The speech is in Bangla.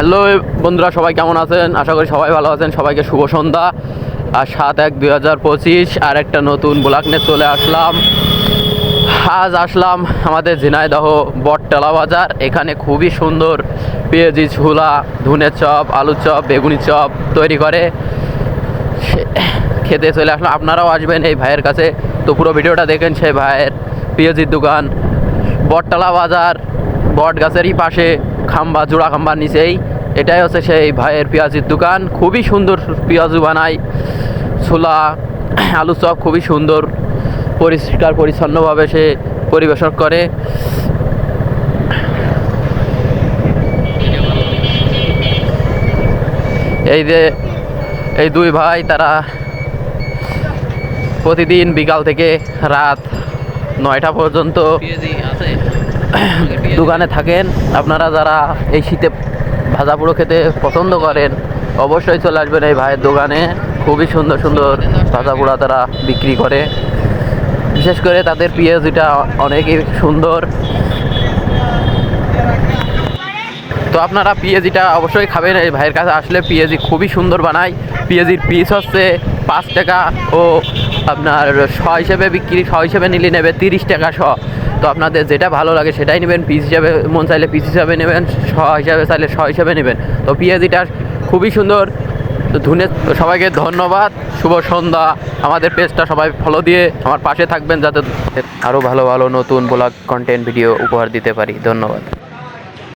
হ্যালো বন্ধুরা, সবাই কেমন আছেন? আশা করি সবাই ভালো আছেন। সবাইকে শুভ সন্ধ্যা। আর 7/1/2025 আর একটা নতুন ব্লগ নিয়ে চলে আসলাম। আজ আসলাম আমাদের ঝিনাইদহ বটতলা বাজার। এখানে খুবই সুন্দর পেঁয়াজি ছোলা, ধুনের চপ, আলুর চপ, বেগুনি চপ তৈরি করে। খেতে চলে আসলাম, আপনারাও আসবেন এই ভাইয়ের কাছে। তো পুরো ভিডিওটা দেখেন। সেই ভাইয়ের পেঁয়াজির দোকান বটতলা বাজার, বট গাছেরই পাশে, খাম্বা, জোড়া খাম্বার নিচেই। এটাই হচ্ছে সেই ভাইয়ের পেঁয়াজির দোকান। খুবই সুন্দর পেঁয়াজু বানায়, ছোলা, আলু চপ খুবই সুন্দর পরিষ্কার পরিচ্ছন্নভাবে সে পরিবেশন করে। এই যে এই দুই ভাই, তারা প্রতিদিন বিকাল থেকে রাত 9টা পর্যন্ত দোকানে থাকেন। আপনারা যারা এই শীতে ভাজা পুড়ো খেতে পছন্দ করেন অবশ্যই চলে আসবেন এই ভাইয়ের দোকানে। খুবই সুন্দর সুন্দর ভাজা পোড়া তারা বিক্রি করে। বিশেষ করে তাদের পেঁয়াজিটা অনেকই সুন্দর। তো আপনারা পেঁয়াজিটা অবশ্যই খাবেন এই ভাইয়ের কাছে আসলে। পেঁয়াজি খুবই সুন্দর বানায়। পেঁয়াজির পিস হচ্ছে 5 টাকা ও আপনার শ হিসেবে বিক্রি, শ হিসেবে নিলে নেবে 30 টাকা শ। তো আপনাদের যেটা ভালো লাগে সেটাই নেবেন। পিস হিসাবে মন চাইলে পিস হিসাবে নেবেন, শ হিসাবে চাইলে শ হিসাবে নেবেন। তো পেঁয়াজিটা খুবই সুন্দর। ধুনে সবাইকে ধন্যবাদ, শুভ সন্ধ্যা। আমাদের পেজটা সবাই ফলো দিয়ে আমার পাশে থাকবেন যাতে আরও ভালো ভালো নতুন ব্লগ কন্টেন্ট ভিডিও উপহার দিতে পারি। ধন্যবাদ।